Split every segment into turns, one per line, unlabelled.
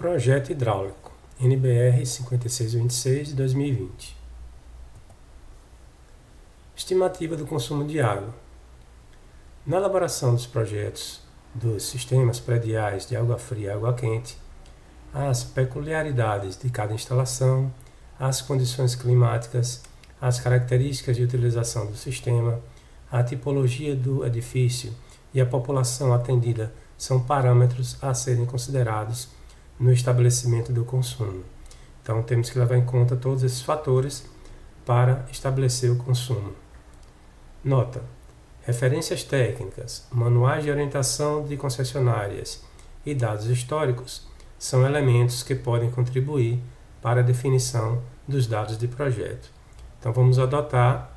Projeto hidráulico, NBR 5626 de 2020. Estimativa do consumo de água. Na elaboração dos projetos dos sistemas prediais de água fria e água quente, as peculiaridades de cada instalação, as condições climáticas, as características de utilização do sistema, a tipologia do edifício e a população atendida são parâmetros a serem considerados no estabelecimento do consumo. Então, temos que levar em conta todos esses fatores para estabelecer o consumo. Nota: referências técnicas, manuais de orientação de concessionárias e dados históricos são elementos que podem contribuir para a definição dos dados de projeto. Então, vamos adotar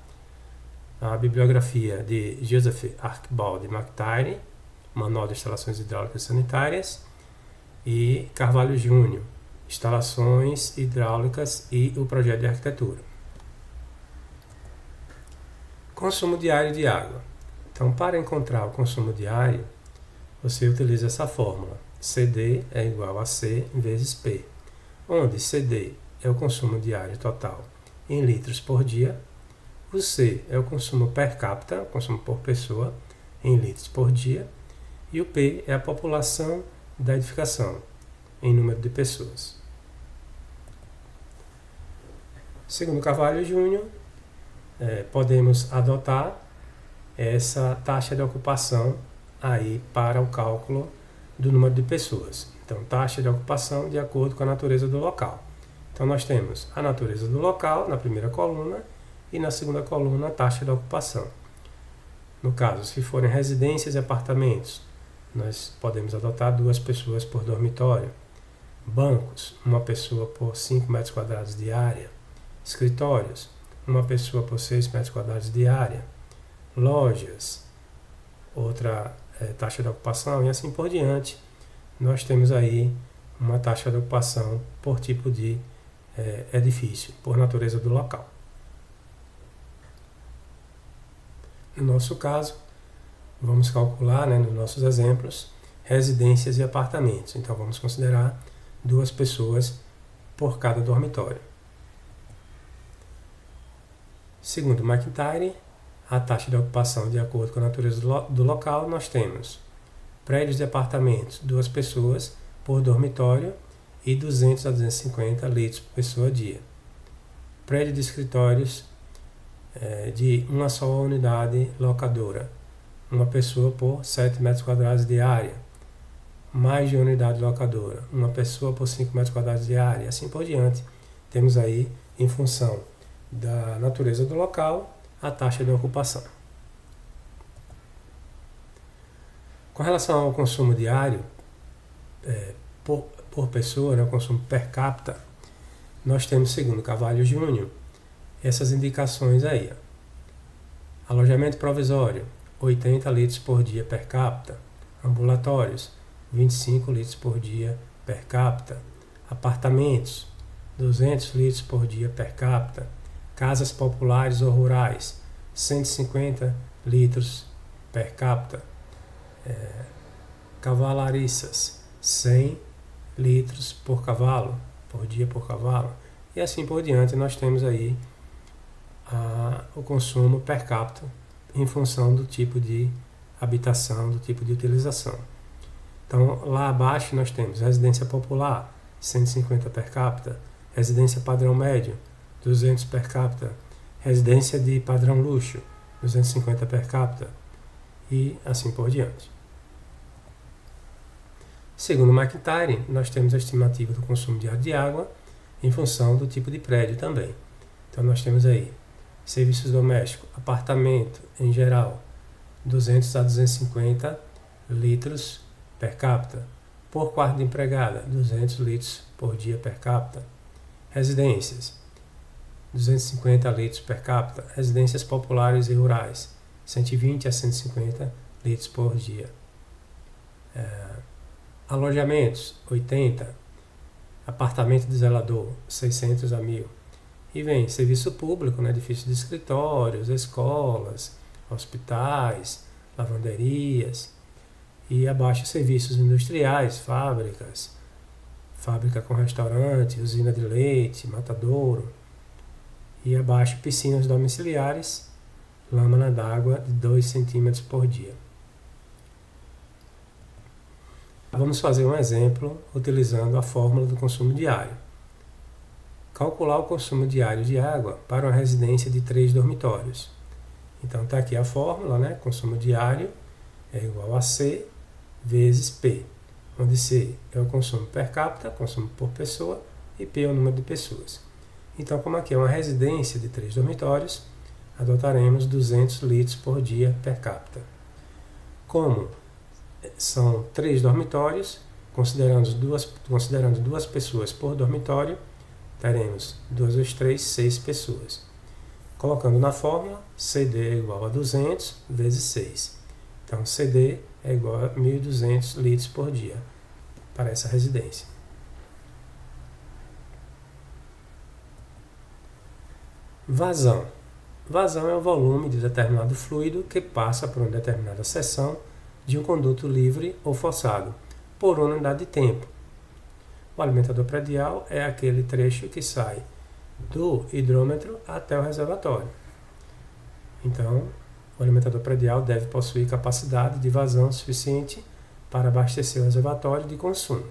a bibliografia de Joseph Archibald McIntyre, Manual de Instalações Hidráulicas e Sanitárias, e Carvalho Júnior, Instalações Hidráulicas e o Projeto de Arquitetura. Consumo diário de água. Então, para encontrar o consumo diário, você utiliza essa fórmula. CD é igual a C vezes P, onde CD é o consumo diário total em litros por dia, o C é o consumo per capita, o consumo por pessoa, em litros por dia, e o P é a população da edificação, em número de pessoas. Segundo Carvalho Júnior, podemos adotar essa taxa de ocupação aí para o cálculo do número de pessoas. Então, taxa de ocupação de acordo com a natureza do local. Então, nós temos a natureza do local na primeira coluna e na segunda coluna a taxa de ocupação. No caso, se forem residências e apartamentos, nós podemos adotar 2 pessoas por dormitório. Bancos, 1 pessoa por 5 metros quadrados de área. Escritórios, 1 pessoa por 6 metros quadrados de área. Lojas, outra taxa de ocupação, e assim por diante. Nós temos aí uma taxa de ocupação por tipo de edifício, por natureza do local. No nosso caso, vamos calcular, nos nossos exemplos, residências e apartamentos. Então, vamos considerar 2 pessoas por cada dormitório. Segundo McIntyre, a taxa de ocupação de acordo com a natureza do local, nós temos prédios de apartamentos, 2 pessoas por dormitório e 200 a 250 litros por pessoa dia. Prédio de escritórios de uma só unidade locadora, 1 pessoa por 7 metros quadrados de área. Mais de uma unidade locadora, 1 pessoa por 5 metros quadrados de área, e assim por diante. Temos aí, em função da natureza do local, a taxa de ocupação. Com relação ao consumo diário, por pessoa, o consumo per capita, nós temos, segundo Carvalho Júnior, essas indicações aí. Alojamento provisório, 80 litros por dia per capita. Ambulatórios, 25 litros por dia per capita. Apartamentos, 200 litros por dia per capita. Casas populares ou rurais, 150 litros per capita. Cavalariças, 100 litros por cavalo, por dia por cavalo. E assim por diante, nós temos aí o consumo per capita em função do tipo de habitação, do tipo de utilização. Então, lá abaixo nós temos residência popular, 150 per capita, residência padrão médio, 200 per capita, residência de padrão luxo, 250 per capita, e assim por diante. Segundo McIntyre, nós temos a estimativa do consumo diário de água em função do tipo de prédio também. Então, nós temos aí serviços domésticos, apartamento em geral, 200 a 250 litros per capita. Por quarto de empregada, 200 litros por dia per capita. Residências, 250 litros per capita. Residências populares e rurais, 120 a 150 litros por dia. Alojamentos, 80. Apartamento de zelador, 600 a 1000. E vem serviço público, edifícios de escritórios, escolas, hospitais, lavanderias. E abaixo serviços industriais, fábricas, fábrica com restaurante, usina de leite, matadouro. E abaixo, piscinas domiciliares, lâmina d'água de 2 centímetros por dia. Vamos fazer um exemplo utilizando a fórmula do consumo diário. Calcular o consumo diário de água para uma residência de 3 dormitórios. Então está aqui a fórmula, né? Consumo diário é igual a C vezes P, onde C é o consumo per capita, consumo por pessoa, e P é o número de pessoas. Então, como aqui é uma residência de 3 dormitórios, adotaremos 200 litros por dia per capita. Como são 3 dormitórios, considerando duas pessoas por dormitório, teremos 2 vezes 3, 6 pessoas. Colocando na fórmula, CD é igual a 200 vezes 6. Então, CD é igual a 1.200 litros por dia para essa residência. Vazão. Vazão é o volume de determinado fluido que passa por uma determinada seção de um conduto livre ou forçado, por uma unidade de tempo. O alimentador predial é aquele trecho que sai do hidrômetro até o reservatório. Então, o alimentador predial deve possuir capacidade de vazão suficiente para abastecer o reservatório de consumo.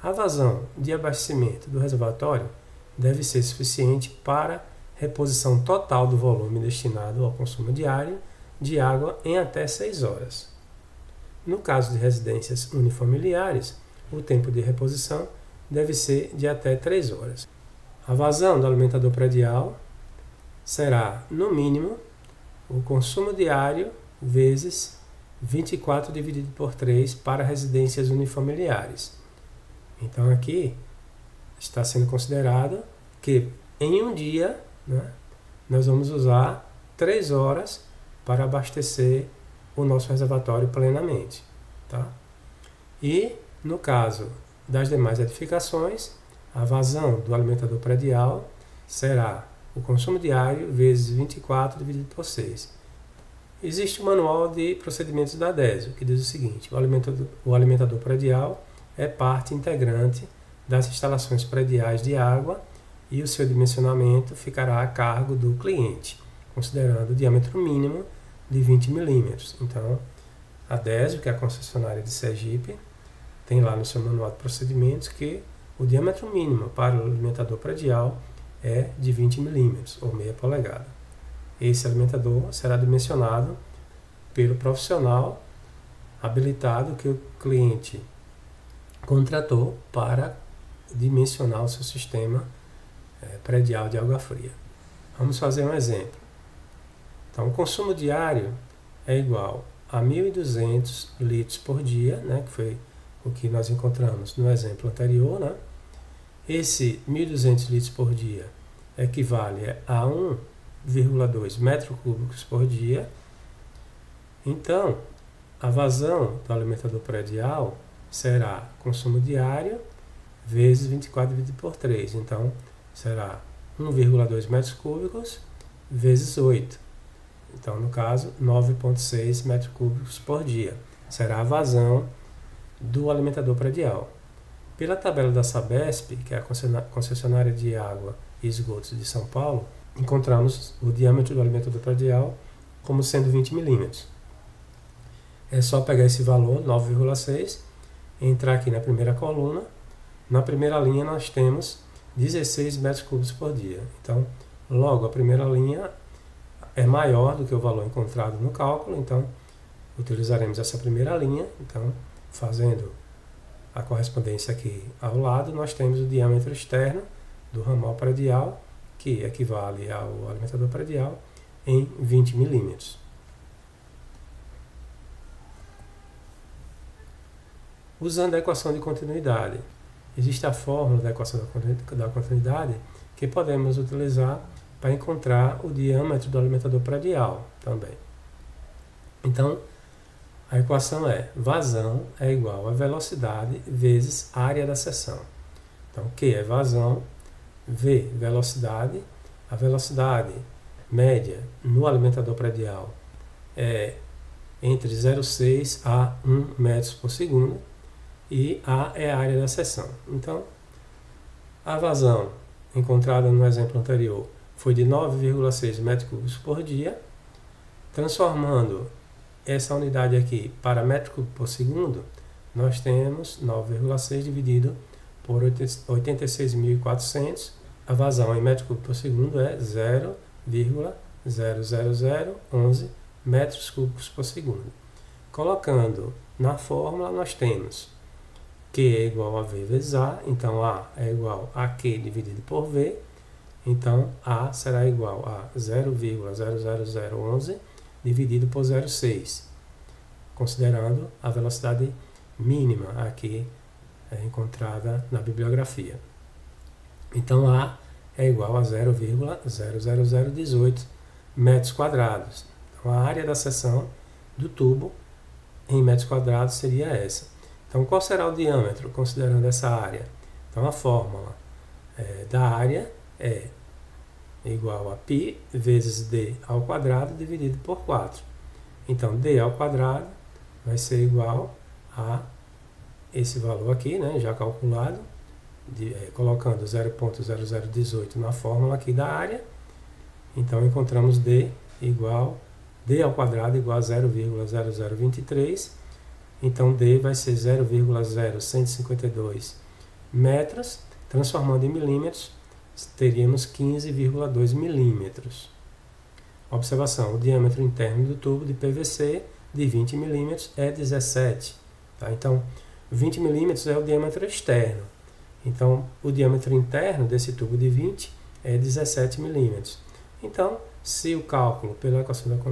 A vazão de abastecimento do reservatório deve ser suficiente para reposição total do volume destinado ao consumo diário de água em até 6 horas. No caso de residências unifamiliares, o tempo de reposição deve ser de até 3 horas. A vazão do alimentador predial será, no mínimo, o consumo diário vezes 24 dividido por 3 para residências unifamiliares. Então aqui está sendo considerado que em um dia, né, nós vamos usar 3 horas para abastecer o nosso reservatório plenamente. Tá? E, no caso das demais edificações, a vazão do alimentador predial será o consumo diário vezes 24 dividido por 6. Existe o manual de procedimentos da DESO, que diz o seguinte: o alimentador predial é parte integrante das instalações prediais de água e o seu dimensionamento ficará a cargo do cliente, considerando o diâmetro mínimo de 20 milímetros. Então, a DESO, que é a concessionária de Sergipe, tem lá no seu manual de procedimentos que o diâmetro mínimo para o alimentador predial é de 20 milímetros, ou meia polegada. Esse alimentador será dimensionado pelo profissional habilitado que o cliente contratou para dimensionar o seu sistema predial de água fria. Vamos fazer um exemplo. Então, o consumo diário é igual a 1.200 litros por dia, né, que foi o que nós encontramos no exemplo anterior. Né? Esse 1.200 litros por dia equivale a 1,2 metros cúbicos por dia. Então, a vazão do alimentador predial será consumo diário vezes 24 dividido por 3. Então, será 1,2 metros cúbicos vezes 8. Então, no caso, 9,6 metros cúbicos por dia. Será a vazão do alimentador predial. Pela tabela da Sabesp, que é a concessionária de água e esgotos de São Paulo, encontramos o diâmetro do alimentador predial como sendo 20 milímetros. É só pegar esse valor, 9,6, entrar aqui na primeira coluna. Na primeira linha nós temos 16 metros cúbicos por dia. Então, logo, a primeira linha é maior do que o valor encontrado no cálculo, então utilizaremos essa primeira linha. Então, fazendo a correspondência aqui ao lado, nós temos o diâmetro externo do ramal predial, que equivale ao alimentador predial, em 20 milímetros. Usando a equação de continuidade. Existe a fórmula da equação da continuidade que podemos utilizar para encontrar o diâmetro do alimentador predial também. Então, a equação é: vazão é igual a velocidade vezes área da seção. Então, Q é vazão, V, velocidade. A velocidade média no alimentador predial é entre 0,6 a 1 metros por segundo. e A é a área da seção. Então, a vazão encontrada no exemplo anterior foi de 9,6 metros cúbicos por dia. Transformando essa unidade aqui para metro cúbico por segundo, nós temos 9,6 dividido por 86.400. A vazão em metro cúbico por segundo é 0,00011 metros cúbicos por segundo. Colocando na fórmula, nós temos Q é igual a V vezes A, então A é igual a Q dividido por V, então A será igual a 0,00011 dividido por 0,6, considerando a velocidade mínima aqui encontrada na bibliografia. Então A é igual a 0,00018 metros quadrados. Então a área da seção do tubo em metros quadrados seria essa. Então qual será o diâmetro considerando essa área? Então a fórmula da área é igual a π vezes d ao quadrado dividido por 4. Então d ao quadrado vai ser igual a esse valor aqui, né, já calculado, colocando 0,0018 na fórmula aqui da área. Então encontramos d ao quadrado igual a 0,0023. Então d vai ser 0,0152 metros, transformando em milímetros, teríamos 15,2 milímetros. Observação: o diâmetro interno do tubo de PVC de 20 milímetros é 17. Tá? Então, 20 milímetros é o diâmetro externo. Então, o diâmetro interno desse tubo de 20 é 17 milímetros. Então, se o cálculo pela equação da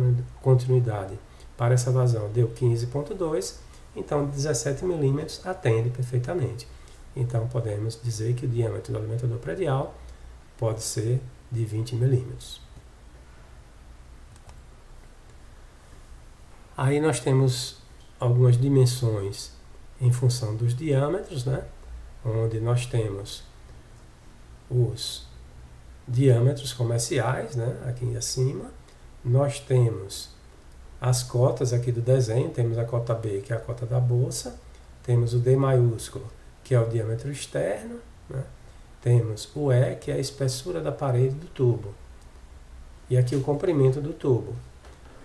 continuidade para essa vazão deu 15,2, então 17 milímetros atende perfeitamente. Então, podemos dizer que o diâmetro do alimentador predial pode ser de 20 milímetros. Aí nós temos algumas dimensões em função dos diâmetros, né? Onde nós temos os diâmetros comerciais, né? Aqui acima. Nós temos as cotas aqui do desenho, temos a cota B, que é a cota da bolsa, temos o D maiúsculo, que é o diâmetro externo, né? Temos o E, que é a espessura da parede do tubo, e aqui o comprimento do tubo.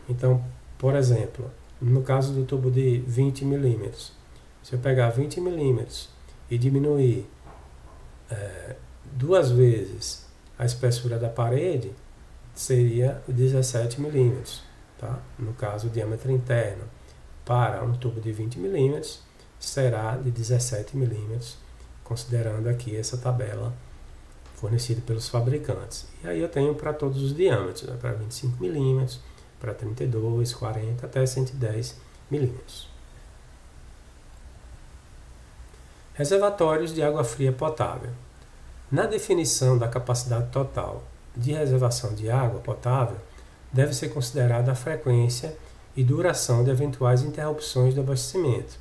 Então, por exemplo, no caso do tubo de 20 milímetros, se eu pegar 20 milímetros e diminuir 2 vezes a espessura da parede, seria 17 milímetros. Tá? No caso, o diâmetro interno para um tubo de 20 milímetros será de 17 milímetros, considerando aqui essa tabela fornecida pelos fabricantes. E aí eu tenho para todos os diâmetros, né? Para 25 milímetros, para 32, 40 até 110 milímetros. Reservatórios de água fria potável. Na definição da capacidade total de reservação de água potável, deve ser considerada a frequência e duração de eventuais interrupções do abastecimento.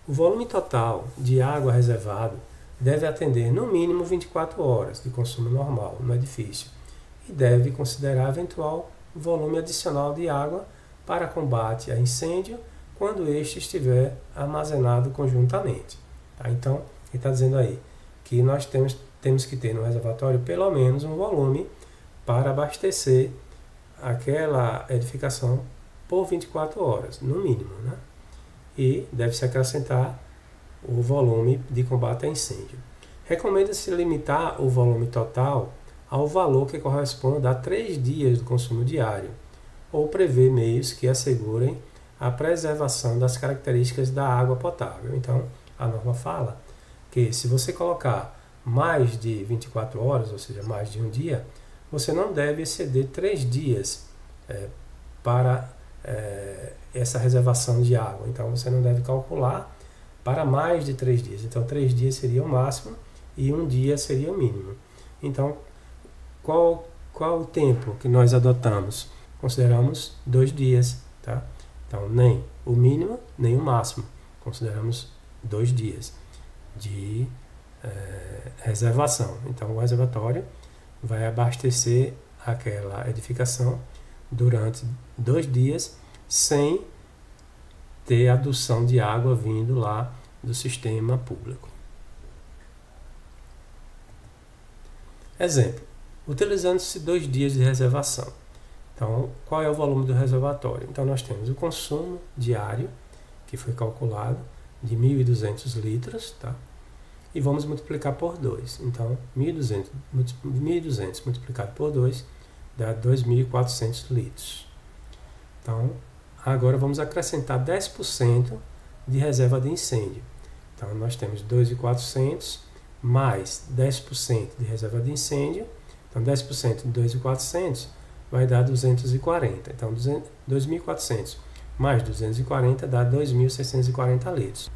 O volume total de água reservado deve atender no mínimo 24 horas de consumo normal no edifício e deve considerar eventual volume adicional de água para combate a incêndio quando este estiver armazenado conjuntamente. Tá? Então, ele está dizendo aí que nós temos que ter no reservatório pelo menos um volume para abastecer aquela edificação por 24 horas, no mínimo, né? E deve-se acrescentar o volume de combate a incêndio. Recomenda-se limitar o volume total ao valor que corresponde a 3 dias do consumo diário, ou prever meios que assegurem a preservação das características da água potável. Então, a norma fala que se você colocar mais de 24 horas, ou seja, mais de um dia, você não deve exceder 3 dias para essa reservação de água. Então, você não deve calcular para mais de 3 dias. Então, 3 dias seria o máximo e um dia seria o mínimo. Então, qual o tempo que nós adotamos? Consideramos 2 dias. Tá? Então, nem o mínimo, nem o máximo. Consideramos 2 dias de reservação. Então, o reservatório vai abastecer aquela edificação durante 2 dias sem ter adução de água vindo lá do sistema público. Exemplo, utilizando-se 2 dias de reservação. Então, qual é o volume do reservatório? Então, nós temos o consumo diário, que foi calculado, de 1.200 litros, tá? E vamos multiplicar por 2. Então, 1.200 multiplicado por 2 dá 2.400 litros. Então, agora vamos acrescentar 10% de reserva de incêndio. Então, nós temos 2.400 mais 10% de reserva de incêndio. Então, 10% de 2.400 vai dar 240. Então, 2.400 mais 240 dá 2.640 litros.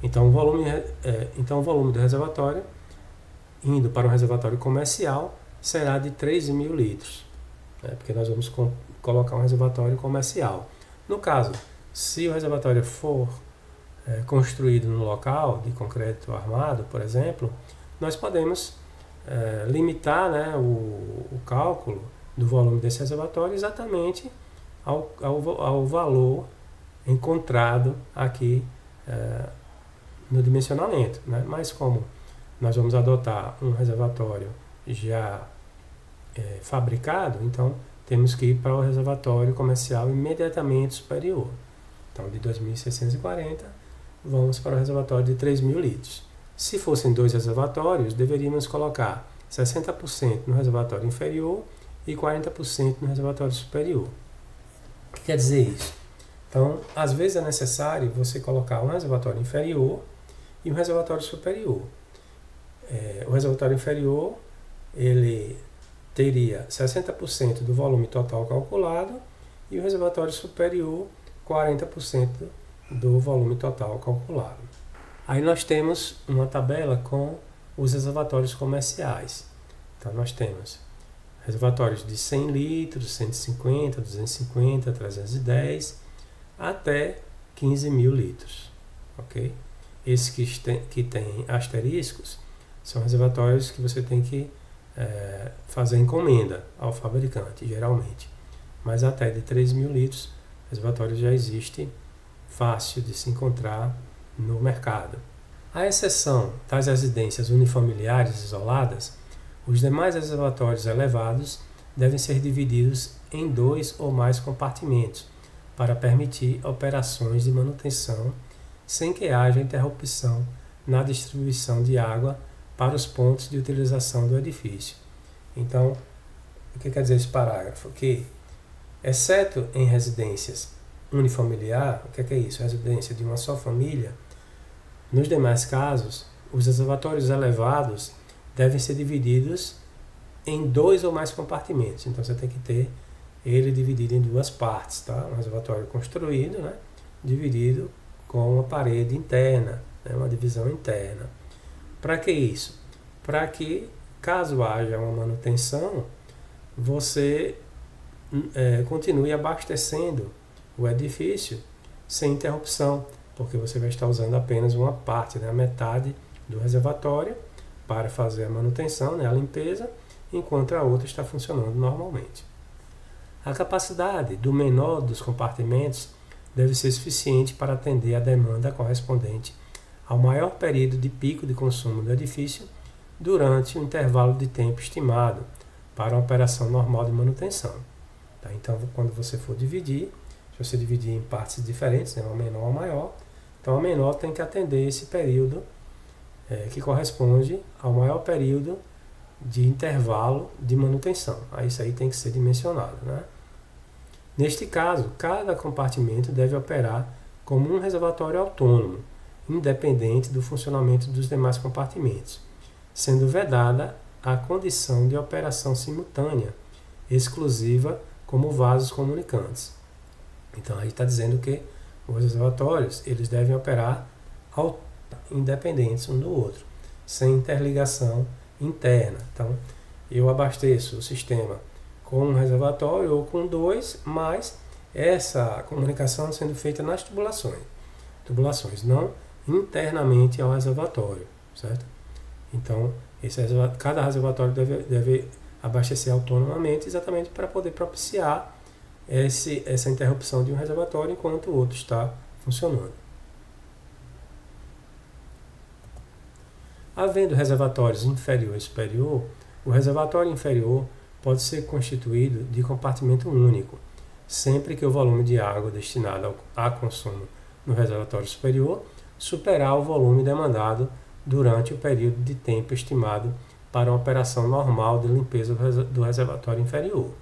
Então, o volume do reservatório, indo para um reservatório comercial, será de 13.000 litros, né? Porque nós vamos colocar um reservatório comercial. No caso, se o reservatório for construído no local de concreto armado, por exemplo, nós podemos limitar, né, o cálculo do volume desse reservatório exatamente ao valor encontrado aqui no dimensionamento, né? Mas como nós vamos adotar um reservatório já fabricado, então temos que ir para o reservatório comercial imediatamente superior. Então, de 2.640, vamos para o reservatório de 3.000 litros. Se fossem 2 reservatórios, deveríamos colocar 60% no reservatório inferior e 40% no reservatório superior. O que quer dizer isso? Então, às vezes é necessário você colocar um reservatório inferior e um reservatório superior. O reservatório inferior, ele teria 60% do volume total calculado e o reservatório superior 40% do volume total calculado. Aí nós temos uma tabela com os reservatórios comerciais. Então nós temos reservatórios de 100 litros, 150, 250, 310, até 15.000 litros. Ok? Esses que tem asteriscos são reservatórios que você tem que fazer encomenda ao fabricante, geralmente. Mas até de 3.000 litros, reservatório já existe, fácil de se encontrar no mercado. À exceção das residências unifamiliares isoladas, os demais reservatórios elevados devem ser divididos em 2 ou mais compartimentos para permitir operações de manutenção sem que haja interrupção na distribuição de água para os pontos de utilização do edifício. Então, o que quer dizer esse parágrafo? Que, exceto em residências unifamiliar, o que é isso? Residência de uma só família, nos demais casos, os reservatórios elevados devem ser divididos em 2 ou mais compartimentos. Então, você tem que ter ele dividido em 2 partes, tá? Um reservatório construído, né? Dividido com uma parede interna, né? Uma divisão interna. Para que isso? Para que, caso haja uma manutenção, você continue abastecendo o edifício sem interrupção, porque você vai estar usando apenas uma parte, né? A metade do reservatório para fazer a manutenção, né? A limpeza, enquanto a outra está funcionando normalmente. A capacidade do menor dos compartimentos deve ser suficiente para atender a demanda correspondente ao maior período de pico de consumo do edifício durante o intervalo de tempo estimado para a operação normal de manutenção. Tá? Então, quando você for dividir, se você dividir em partes diferentes, né, uma menor ou maior, então a menor tem que atender esse período que corresponde ao maior período de intervalo de manutenção. Isso aí tem que ser dimensionado, né? Neste caso, cada compartimento deve operar como um reservatório autônomo, independente do funcionamento dos demais compartimentos, sendo vedada a condição de operação simultânea, exclusiva como vasos comunicantes. Então aí está dizendo que os reservatórios eles devem operar independentes um do outro, sem interligação interna. Então eu abasteço o sistema com um reservatório ou com 2, mas essa comunicação sendo feita nas tubulações, não internamente ao reservatório, certo? Então, cada reservatório deve abastecer autonomamente, exatamente para poder propiciar essa interrupção de um reservatório enquanto o outro está funcionando. Havendo reservatórios inferior e superior, o reservatório inferior pode ser constituído de compartimento único, sempre que o volume de água destinado a consumo no reservatório superior superar o volume demandado durante o período de tempo estimado para uma operação normal de limpeza do reservatório inferior,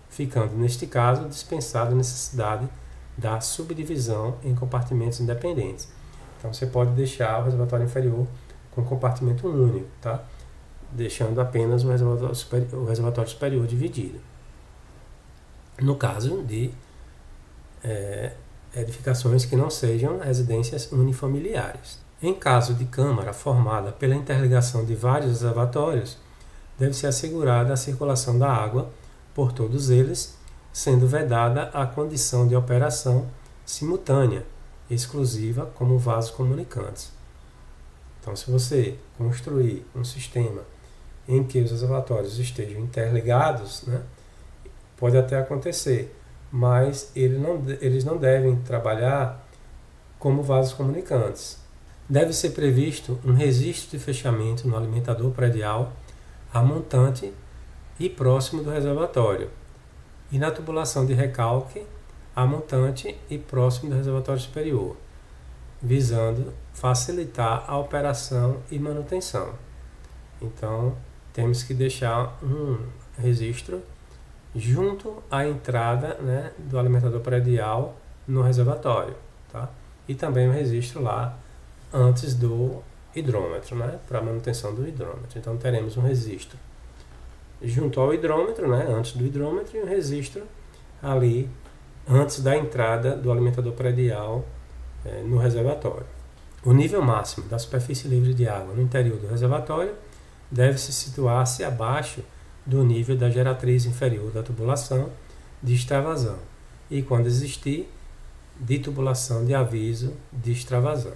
ficando, neste caso, dispensada a necessidade da subdivisão em compartimentos independentes. Então, você pode deixar o reservatório inferior com compartimento único, tá? Deixando apenas o reservatório superior dividido. No caso de edificações que não sejam residências unifamiliares. Em caso de câmara formada pela interligação de vários reservatórios, deve-se assegurar a circulação da água por todos eles, sendo vedada a condição de operação simultânea, exclusiva como vasos comunicantes. Então, se você construir um sistema em que os reservatórios estejam interligados, né, pode até acontecer, mas eles não devem trabalhar como vasos comunicantes. Deve ser previsto um registro de fechamento no alimentador predial a montante e próximo do reservatório, e na tubulação de recalque a montante e próximo do reservatório superior, visando facilitar a operação e manutenção. Então, temos que deixar um registro junto à entrada, né, do alimentador predial no reservatório, tá? E também um registro lá antes do hidrômetro, né, para a manutenção do hidrômetro. Então, teremos um registro junto ao hidrômetro, né, antes do hidrômetro, e um registro ali antes da entrada do alimentador predial no reservatório. O nível máximo da superfície livre de água no interior do reservatório deve-se situar-se abaixo do nível da geratriz inferior da tubulação de extravasão e, quando existir, de tubulação de aviso de extravasão.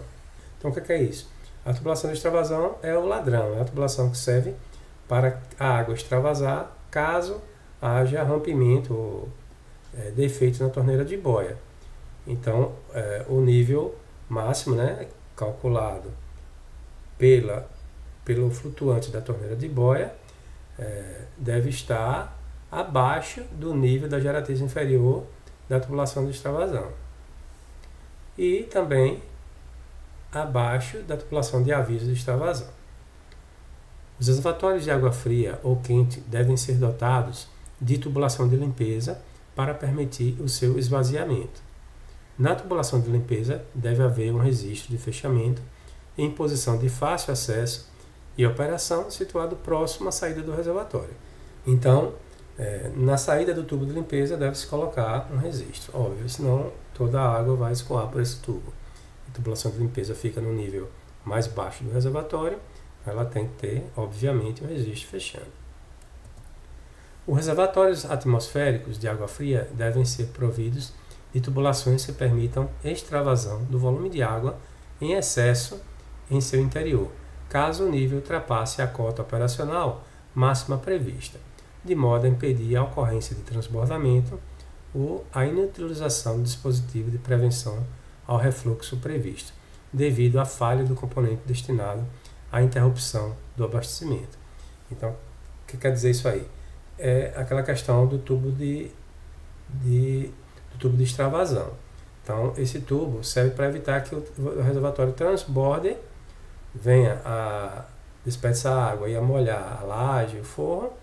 Então, o que é isso? A tubulação de extravasão é o ladrão, é a tubulação que serve para a água extravasar caso haja rompimento ou defeito na torneira de boia. Então, o nível máximo, né, calculado pelo flutuante da torneira de boia, deve estar abaixo do nível da geratriz inferior da tubulação de extravasão e também abaixo da tubulação de aviso de extravasão. Os reservatórios de água fria ou quente devem ser dotados de tubulação de limpeza para permitir o seu esvaziamento. Na tubulação de limpeza deve haver um registro de fechamento em posição de fácil acesso e operação situado próximo à saída do reservatório. Então, na saída do tubo de limpeza deve-se colocar um registro, óbvio, senão toda a água vai escoar por esse tubo. A tubulação de limpeza fica no nível mais baixo do reservatório, ela tem que ter, obviamente, um registro fechando. Os reservatórios atmosféricos de água fria devem ser providos de tubulações que permitam extravasão do volume de água em excesso em seu interior, caso o nível ultrapasse a cota operacional máxima prevista, de modo a impedir a ocorrência de transbordamento ou a inutilização do dispositivo de prevenção ao refluxo previsto, devido à falha do componente destinado à interrupção do abastecimento. Então, o que quer dizer isso aí? É aquela questão do tubo de extravasão. Então, esse tubo serve para evitar que o reservatório transborde, venha a desperdiçar água e a molhar a laje, o forro,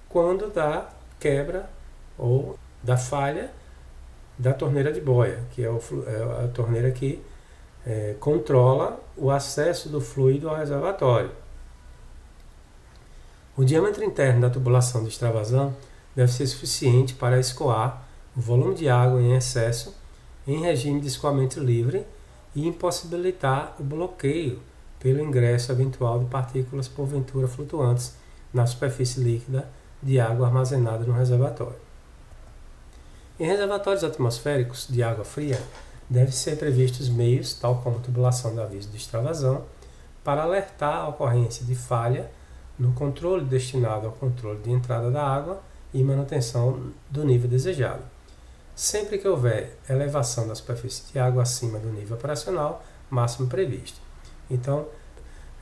quando dá quebra ou da falha da torneira de boia, que é a torneira que controla o acesso do fluido ao reservatório. O diâmetro interno da tubulação de extravasão deve ser suficiente para escoar o volume de água em excesso em regime de escoamento livre e impossibilitar o bloqueio pelo ingresso eventual de partículas porventura flutuantes na superfície líquida de água armazenada no reservatório. Em reservatórios atmosféricos de água fria, devem ser previstos meios, tal como tubulação de aviso de extravasão, para alertar a ocorrência de falha no controle destinado ao controle de entrada da água e manutenção do nível desejado. Sempre que houver elevação da superfície de água acima do nível operacional máximo previsto. Então,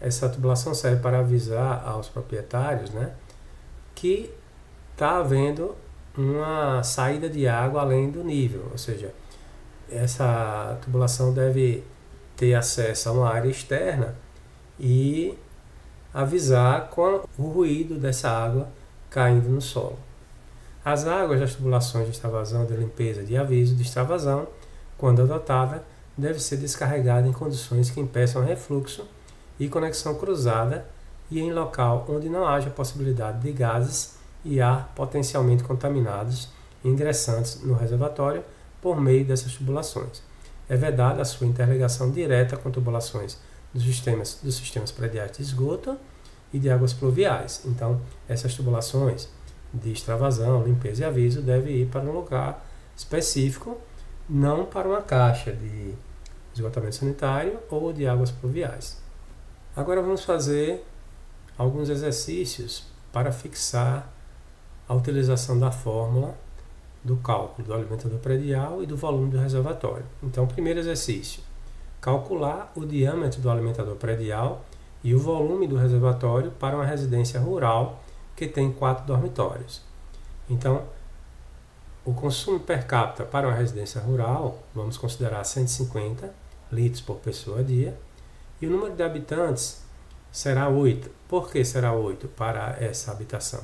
essa tubulação serve para avisar aos proprietários, né, que está havendo uma saída de água além do nível, ou seja, essa tubulação deve ter acesso a uma área externa e avisar com o ruído dessa água caindo no solo. As águas das tubulações de extravasão de limpeza de aviso de extravasão, quando adotada, deve ser descarregada em condições que impeçam refluxo e conexão cruzada e em local onde não haja possibilidade de gases e ar potencialmente contaminados ingressantes no reservatório por meio dessas tubulações. É vedada a sua interligação direta com tubulações dos sistemas prediais de esgoto e de águas pluviais. Então, essas tubulações de extravasão, limpeza e aviso devem ir para um lugar específico, não para uma caixa de esgotamento sanitário ou de águas pluviais. Agora vamos fazer alguns exercícios para fixar a utilização da fórmula do cálculo do alimentador predial e do volume do reservatório. Então, primeiro exercício, calcular o diâmetro do alimentador predial e o volume do reservatório para uma residência rural que tem 4 dormitórios. Então, o consumo per capita para uma residência rural, vamos considerar 150 litros por pessoa dia, e o número de habitantes será 8. Por que será 8 para essa habitação?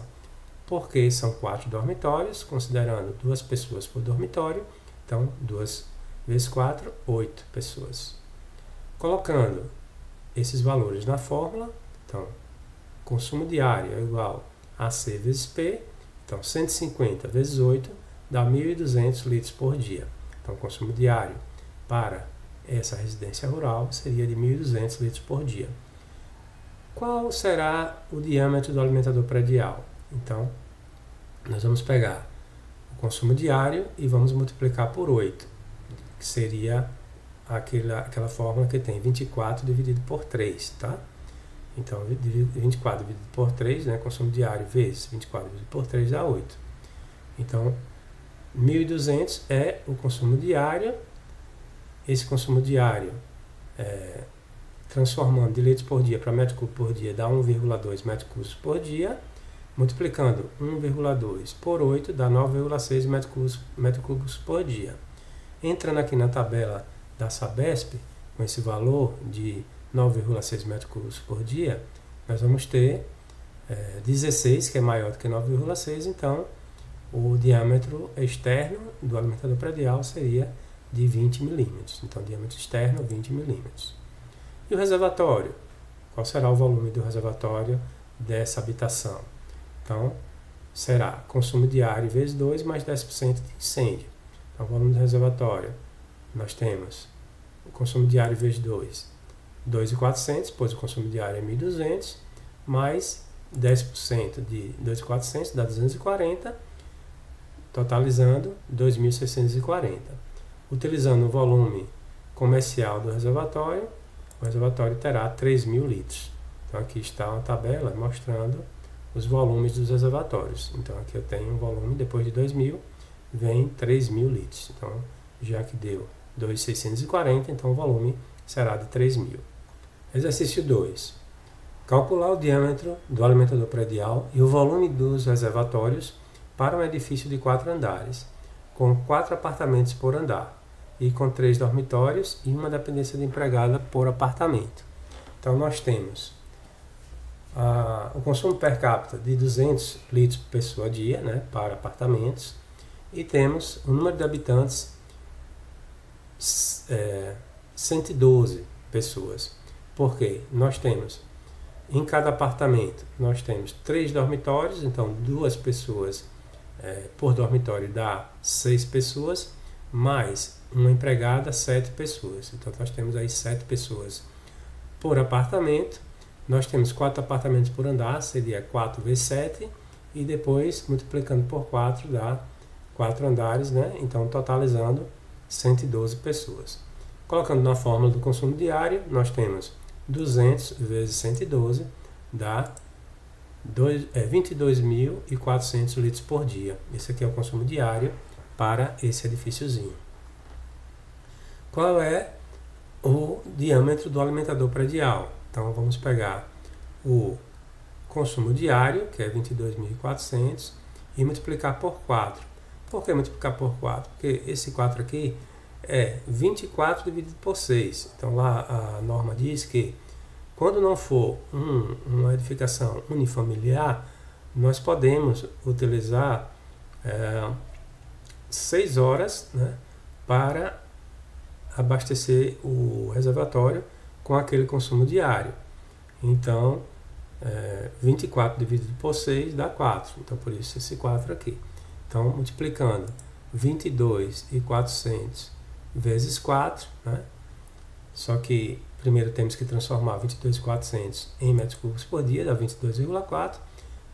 Porque são 4 dormitórios, considerando 2 pessoas por dormitório, então 2 vezes 4, 8 pessoas. Colocando esses valores na fórmula, então consumo diário é igual a C vezes P, então 150 vezes 8 dá 1.200 litros por dia. Então o consumo diário para essa residência rural seria de 1.200 litros por dia. Qual será o diâmetro do alimentador predial? Então, nós vamos pegar o consumo diário e vamos multiplicar por 8, que seria aquela fórmula que tem 24 dividido por 3, tá? Então, 24 dividido por 3, né, consumo diário vezes 24 dividido por 3 dá 8. Então, 1.200 é o consumo diário. Esse consumo diário, transformando de litros por dia para metro cúbico por dia, dá 1,2 metros cúbicos por dia. Multiplicando 1,2 por 8 dá 9,6 metros cúbicos por dia. Entrando aqui na tabela da Sabesp, com esse valor de 9,6 metros cúbicos por dia, nós vamos ter 16, que é maior do que 9,6, então o diâmetro externo do alimentador predial seria de 20 milímetros. Então, diâmetro externo, 20 milímetros. E o reservatório? Qual será o volume do reservatório dessa habitação? Então, será consumo diário vezes 2 mais 10% de incêndio. Então, o volume do reservatório, nós temos o consumo diário vezes 2, 2.400, pois o consumo diário é 1.200, mais 10% de 2.400 dá 240, totalizando 2.640. Utilizando o volume comercial do reservatório, o reservatório terá 3.000 litros. Então, aqui está uma tabela mostrando os volumes dos reservatórios. Então, aqui eu tenho um volume, depois de 2.000, vem 3.000 litros. Então, já que deu 2.640, então o volume será de 3.000. Exercício 2. Calcular o diâmetro do alimentador predial e o volume dos reservatórios para um edifício de 4 andares, com 4 apartamentos por andar, e com 3 dormitórios e uma dependência de empregada por apartamento. Então, nós temos o consumo per capita de 200 litros por pessoa dia, né, para apartamentos, e temos o número de habitantes 112 pessoas. Por quê? Nós temos, em cada apartamento, nós temos 3 dormitórios, então 2 pessoas por dormitório dá 6 pessoas, mais uma empregada, 7 pessoas. Então, nós temos aí 7 pessoas por apartamento. Nós temos 4 apartamentos por andar, seria 4 vezes 7, e depois, multiplicando por 4, dá 4 andares, né? Então, totalizando 112 pessoas. Colocando na fórmula do consumo diário, nós temos 200 vezes 112, dá 22.400 litros por dia. Esse aqui é o consumo diário para esse edifíciozinho. Qual é o diâmetro do alimentador predial? Então vamos pegar o consumo diário, que é 22.400, e multiplicar por 4. Por que multiplicar por 4? Porque esse 4 aqui é 24 dividido por 6. Então lá a norma diz que quando não for uma edificação unifamiliar, nós podemos utilizar 6 horas, né, para abastecer o reservatório com aquele consumo diário. Então, 24 dividido por 6 dá 4. Então, por isso esse 4 aqui. Então, multiplicando 22.400 vezes 4, né? Só que primeiro temos que transformar 22.400 em metros cúbicos por dia, dá 22,4.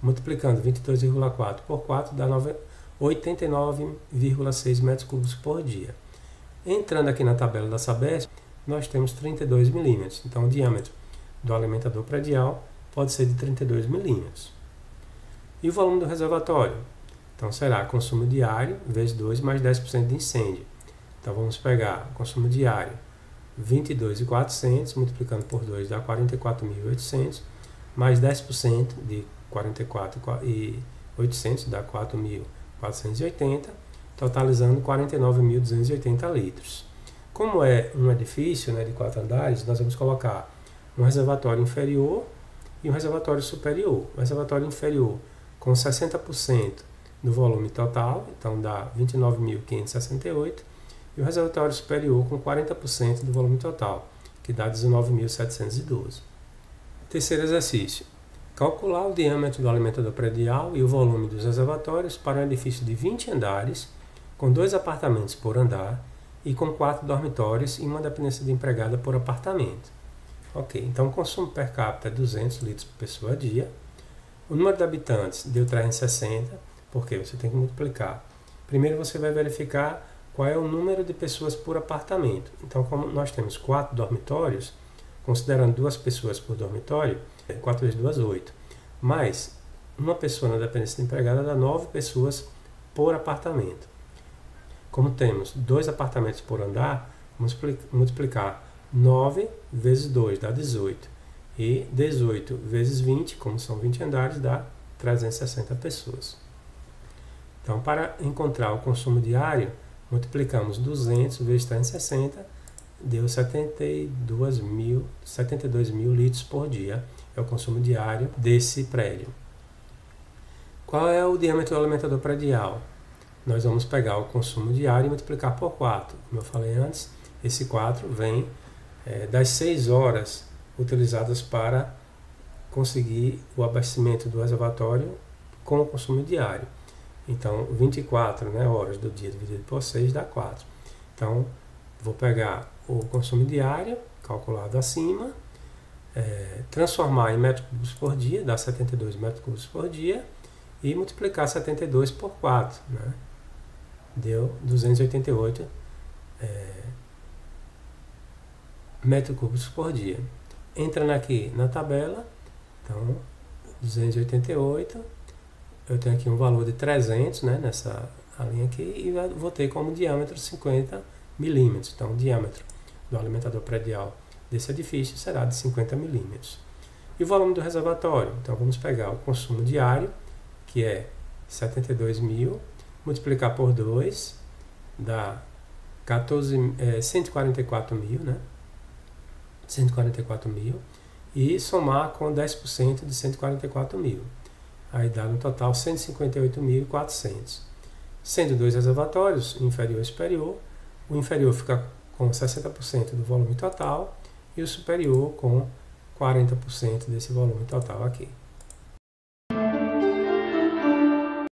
Multiplicando 22,4 por 4 dá 89,6 metros cúbicos por dia. Entrando aqui na tabela da Sabesp, nós temos 32 milímetros. Então, o diâmetro do alimentador predial pode ser de 32 milímetros. E o volume do reservatório? Então, será consumo diário vezes 2 mais 10% de incêndio. Então, vamos pegar o consumo diário 22.400, multiplicando por 2 dá 44.800, mais 10% de 44.800 dá 4.480, totalizando 49.280 litros. Como é um edifício, né, de 4 andares, nós vamos colocar um reservatório inferior e um reservatório superior. O reservatório inferior com 60% do volume total, então dá 29.568, e o reservatório superior com 40% do volume total, que dá 19.712. Terceiro exercício. Calcular o diâmetro do alimentador predial e o volume dos reservatórios para um edifício de 20 andares, com 2 apartamentos por andar e com 4 dormitórios e uma dependência de empregada por apartamento. Ok, então o consumo per capita é 200 litros por pessoa a dia. O número de habitantes deu 360, porque você tem que multiplicar. Primeiro você vai verificar qual é o número de pessoas por apartamento. Então, como nós temos 4 dormitórios, considerando 2 pessoas por dormitório, 4 vezes 2, 8. Mas uma pessoa na dependência de empregada dá 9 pessoas por apartamento. Como temos 2 apartamentos por andar, vamos multiplicar 9 vezes 2 dá 18. E 18 vezes 20, como são 20 andares, dá 360 pessoas. Então, para encontrar o consumo diário, multiplicamos 200 vezes 360, deu 72 mil litros por dia. É o consumo diário desse prédio. Qual é o diâmetro do alimentador predial? Nós vamos pegar o consumo diário e multiplicar por 4. Como eu falei antes, esse 4 vem das 6 horas utilizadas para conseguir o abastecimento do reservatório com o consumo diário. Então, 24 horas do dia dividido por 6 dá 4. Então, vou pegar o consumo diário, calculado acima, transformar em metros cúbicos por dia, dá 72 metros cúbicos por dia, e multiplicar 72 por 4, né? Deu 288 metros cúbicos por dia. Entrando aqui na tabela, então, 288, eu tenho aqui um valor de 300, né, nessa linha aqui, e vou ter como diâmetro 50 milímetros. Então, o diâmetro do alimentador predial desse edifício será de 50 milímetros. E o volume do reservatório? Então, vamos pegar o consumo diário, que é 72 mil, multiplicar por 2, dá 144 mil, né? 144 mil, e somar com 10% de 144 mil. Aí dá no total 158.400. Sendo 2 reservatórios, inferior e superior, o inferior fica com 60% do volume total e o superior com 40% desse volume total aqui.